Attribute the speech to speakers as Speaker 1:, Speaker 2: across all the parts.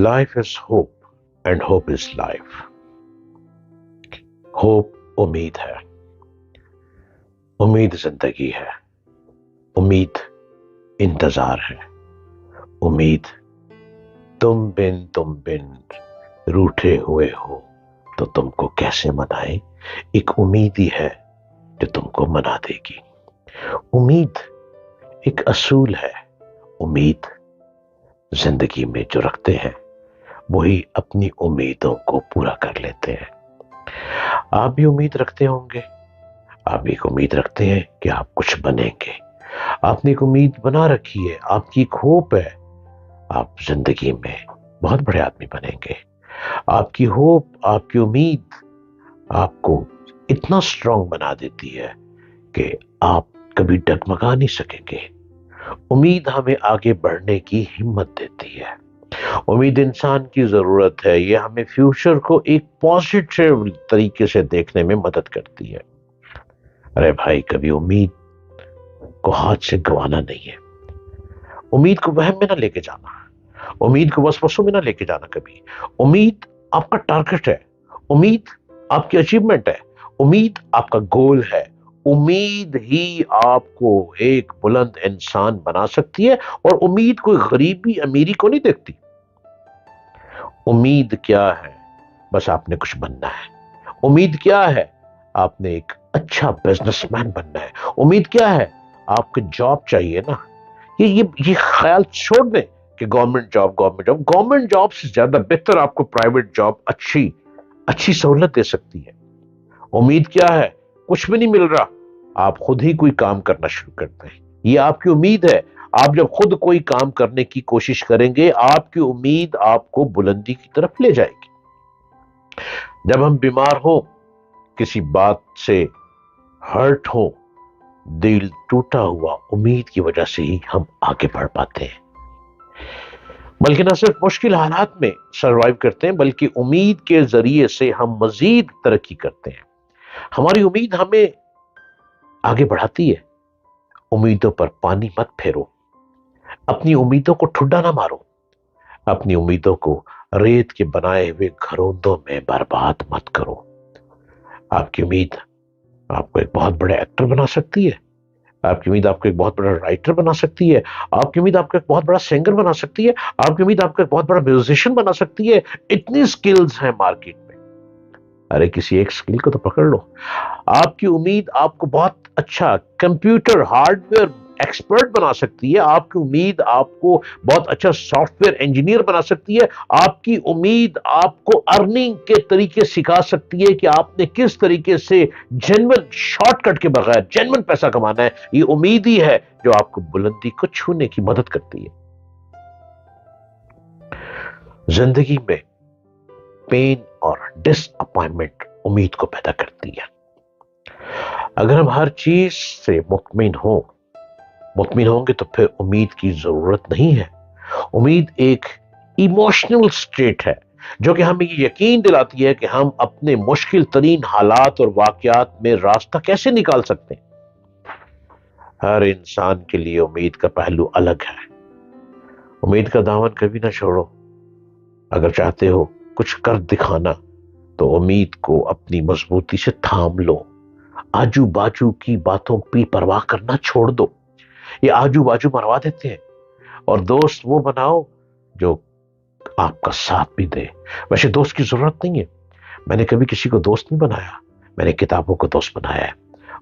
Speaker 1: Life is hope and hope is life. Hope उम्मीद है, उम्मीद जिंदगी है, उम्मीद इंतजार है, उम्मीद तुम बिन रूठे हुए हो तो तुमको कैसे मनाए, एक उम्मीद ही है जो तुमको मना देगी। उम्मीद एक असूल है, उम्मीद जिंदगी में जो रखते हैं वही अपनी उम्मीदों को पूरा कर लेते हैं। आप भी उम्मीद रखते होंगे, आप भी एक उम्मीद रखते हैं कि आप कुछ बनेंगे। आपने एक उम्मीद बना रखी है, आपकी एक होप है, आप जिंदगी में बहुत बड़े आदमी बनेंगे। आपकी होप, आपकी उम्मीद आपको इतना स्ट्रांग बना देती है कि आप कभी डगमगा नहीं सकेंगे। उम्मीद हमें आगे बढ़ने की हिम्मत देती है। उम्मीद इंसान की जरूरत है, ये हमें फ्यूचर को एक पॉजिटिव तरीके से देखने में मदद करती है। अरे भाई, कभी उम्मीद को हाथ से गंवाना नहीं है। उम्मीद को वहम में ना लेके जाना, उम्मीद को वसवसों में ना लेके जाना कभी। उम्मीद आपका टारगेट है, उम्मीद आपकी अचीवमेंट है, उम्मीद आपका गोल है। उम्मीद ही आपको एक बुलंद इंसान बना सकती है। और उम्मीद कोई गरीबी अमीरी को नहीं देखती। उम्मीद क्या है? बस आपने कुछ बनना है। उम्मीद क्या है? आपने एक अच्छा बिजनेसमैन बनना है। उम्मीद क्या है? आपको जॉब चाहिए ना। ये ख्याल छोड़ दें कि गवर्नमेंट जॉब से ज्यादा बेहतर आपको प्राइवेट जॉब अच्छी सहूलत दे सकती है। उम्मीद क्या है? कुछ भी नहीं मिल रहा, आप खुद ही कोई काम करना शुरू करते हैं, ये आपकी उम्मीद है। आप जब खुद कोई काम करने की कोशिश करेंगे, आपकी उम्मीद आपको बुलंदी की तरफ ले जाएगी। जब हम बीमार हो, किसी बात से हर्ट हो, दिल टूटा हुआ, उम्मीद की वजह से ही हम आगे बढ़ पाते हैं। बल्कि न सिर्फ मुश्किल हालात में सरवाइव करते हैं, बल्कि उम्मीद के जरिए से हम मजीद तरक्की करते हैं। हमारी उम्मीद हमें आगे बढ़ाती है। उम्मीदों पर पानी मत फेरो, अपनी उम्मीदों को ठुड्डा ना मारो, अपनी उम्मीदों को रेत के बनाए हुए घरोंदों में बर्बाद मत करो। आपकी उम्मीद आपको एक बहुत बड़े एक्टर बना सकती है, आपकी उम्मीद आपको एक बहुत बड़ा राइटर बना सकती है, आपकी उम्मीद आपको एक बहुत बड़ा सिंगर बना सकती है, आपकी उम्मीद आपको एक बहुत बड़ा म्यूजिशियन बना सकती है। इतनी स्किल्स हैं मार्केट में। अरे किसी एक स्किल को तो पकड़ लो। आपकी उम्मीद आपको बहुत अच्छा कंप्यूटर हार्डवेयर एक्सपर्ट बना सकती है। आपकी उम्मीद आपको बहुत अच्छा सॉफ्टवेयर इंजीनियर बना सकती है। आपकी उम्मीद आपको अर्निंग के तरीके सिखा सकती है कि आपने किस तरीके से जेन्युइन शॉर्टकट के बगैर जेन्युइन पैसा कमाना है। ये उम्मीद ही है जो आपको बुलंदी को छूने की मदद करती है। जिंदगी में पेन और डिसअपॉइंटमेंट उम्मीद को पैदा करती है। अगर हम हर चीज से मुतमिन होंगे तो फिर उम्मीद की जरूरत नहीं है। उम्मीद एक इमोशनल स्टेट है जो कि हमें ये यकीन दिलाती है कि हम अपने मुश्किल तरीन हालात और वाकयात में रास्ता कैसे निकाल सकते हैं। हर इंसान के लिए उम्मीद का पहलू अलग है। उम्मीद का दामन कभी ना छोड़ो। अगर चाहते हो कुछ कर दिखाना तो उम्मीद को अपनी मजबूती से थाम लो। आजू बाजू की बातों की परवाह करना छोड़ दो, ये आजू बाजू मरवा देते हैं। और दोस्त वो बनाओ जो आपका साथ भी दे। वैसे दोस्त की जरूरत नहीं है, मैंने कभी किसी को दोस्त नहीं बनाया, मैंने किताबों को दोस्त बनाया है।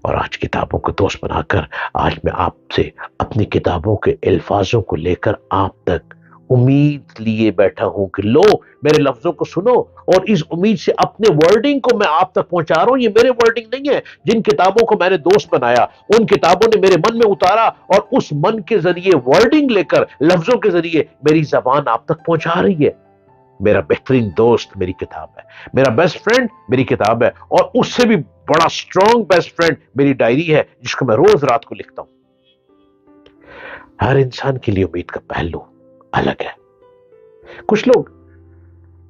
Speaker 1: और आज किताबों को दोस्त बनाकर आज मैं आपसे अपनी किताबों के अल्फाजों को लेकर आप तक उम्मीद लिए बैठा हूं कि लो मेरे लफ्जों को सुनो। और इस उम्मीद से अपने वर्डिंग को मैं आप तक पहुंचा रहा हूं। ये मेरे वर्डिंग नहीं है। जिन किताबों को मैंने दोस्त बनाया, उन किताबों ने मेरे मन में उतारा और उस मन के जरिए वर्डिंग लेकर लफ्जों के जरिए मेरी जबान आप तक पहुंचा रही है। मेरा बेहतरीन दोस्त मेरी किताब है, मेरा बेस्ट फ्रेंड मेरी किताब है, और उससे भी बड़ा स्ट्रॉन्ग बेस्ट फ्रेंड मेरी डायरी है जिसको मैं रोज रात को लिखता हूं। हर इंसान के लिए उम्मीद का पहलू अलग है। कुछ लोग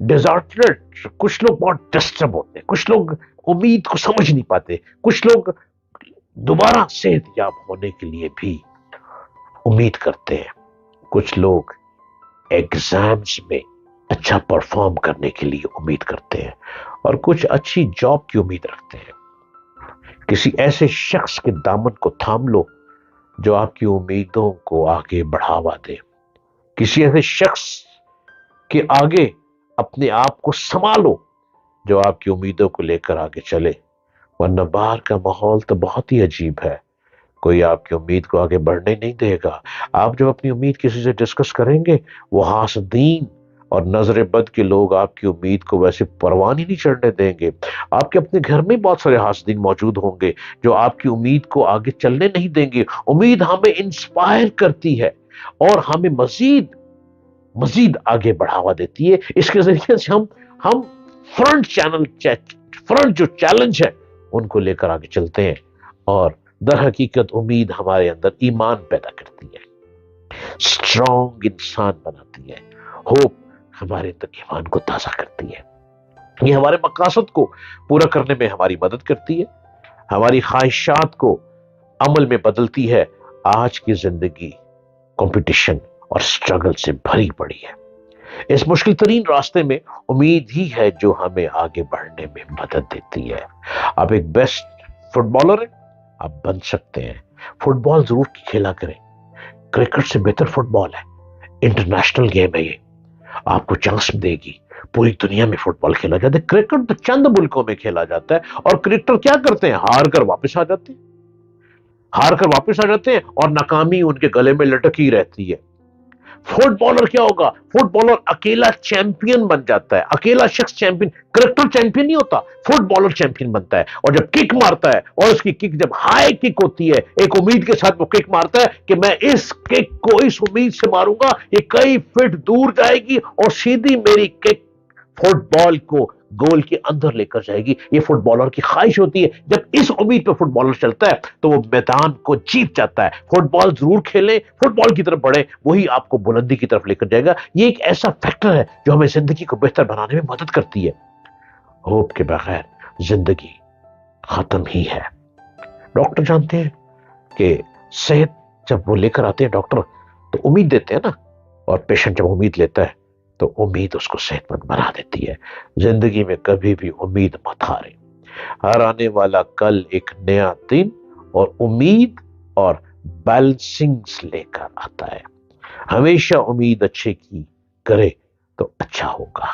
Speaker 1: डिसऑर्डर्ड, कुछ लोग बहुत डिस्टर्ब होते हैं, कुछ लोग उम्मीद को समझ नहीं पाते, कुछ लोग दोबारा सेहतयाब होने के लिए भी उम्मीद करते हैं, कुछ लोग एग्जाम्स में اچھا پرفارم کرنے کے لیے امید کرتے ہیں، اور کچھ اچھی جاب کی امید رکھتے ہیں۔ کسی ایسے شخص کے دامن کو تھام لو جو آپ کی امیدوں کو آگے بڑھاوا دے۔ کسی ایسے شخص کے آگے اپنے آپ کو سنبھالو جو آپ کی امیدوں کو لے کر آگے چلے، ورنہ باہر کا ماحول تو بہت ہی عجیب ہے، کوئی آپ کی امید کو آگے بڑھنے نہیں دے گا۔ آپ جب اپنی امید کسی سے ڈسکس کریں گے، وہ حاسدین اور نظر بد کے لوگ آپ کی امید کو ویسے پروان ہی نہیں چڑھنے دیں گے۔ آپ کے اپنے گھر میں بہت سارے حاسدین موجود ہوں گے جو آپ کی امید کو آگے چلنے نہیں دیں گے۔ امید ہمیں انسپائر کرتی ہے اور ہمیں مزید مزید آگے بڑھاوا دیتی ہے۔ اس کے ذریعے سے ہم فرنٹ جو چیلنج ہے ان کو لے کر آگے چلتے ہیں، اور در حقیقت امید ہمارے اندر ایمان پیدا کرتی ہے، اسٹرانگ انسان بناتی ہے۔ ہوپ ہمارے اندر ایمان کو تازہ کرتی ہے، یہ ہمارے مقاصد کو پورا کرنے میں ہماری مدد کرتی ہے، ہماری خواہشات کو عمل میں بدلتی ہے۔ آج کی زندگی کمپٹیشن اور سٹرگل سے بھری پڑی ہے، اس مشکل ترین راستے میں امید ہی ہے جو ہمیں آگے بڑھنے میں مدد دیتی ہے۔ آپ ایک بیسٹ فٹ بالر ہیں، آپ بن سکتے ہیں، فٹ بال ضرور کھیلا کریں، کرکٹ سے بہتر فٹ بال ہے، انٹرنیشنل گیم ہے، یہ آپ کو چانس دے گی۔ پوری دنیا میں فٹ بال کھیلا جاتا ہے، کرکٹ تو چند ملکوں میں کھیلا جاتا ہے، اور کرکٹر کیا کرتے ہیں؟ ہار کر واپس آ جاتے ہیں، ہار کر واپس آ جاتے ہیں اور ناکامی ان کے گلے میں لٹکی رہتی ہے۔ فٹ بالر کیا ہوگا؟ فٹ بالر اکیلا چیمپئن بن جاتا ہے، اکیلا شخص چیمپئن، کرکٹر چیمپئن نہیں ہوتا، فٹ بالر چیمپئن بنتا ہے، اور جب کک مارتا ہے اور اس کی کک جب ہائی کک ہوتی ہے، ایک امید کے ساتھ وہ کک مارتا ہے کہ میں اس کک کو اس امید سے ماروں گا یہ کئی فٹ دور جائے گی اور سیدھی میری کک فٹ بال کو گول کے اندر لے کر جائے گی۔ یہ فٹ بالر کی خواہش ہوتی ہے، جب اس امید پہ فٹ بالر چلتا ہے تو وہ میدان کو جیت جاتا ہے۔ فٹ بال ضرور کھیلیں، فٹ بال کی طرف بڑھیں، وہی آپ کو بلندی کی طرف لے کر جائے گا۔ یہ ایک ایسا فیکٹر ہے جو ہمیں زندگی کو بہتر بنانے میں مدد کرتی ہے۔ ہوپ کے بغیر زندگی ختم ہی ہے۔ ڈاکٹر جانتے ہیں کہ صحت جب وہ لے کر آتے ہیں ڈاکٹر تو امید دیتے ہیں نا، اور پیشنٹ جب امید لیتا ہے تو امید اس کو صحت مند بنا دیتی ہے۔ زندگی میں کبھی بھی امید مت ہارے، ہر آنے والا کل ایک نیا دن اور امید اور بیلنسنگ لے کر آتا ہے۔ ہمیشہ امید اچھے کی کرے تو اچھا ہوگا۔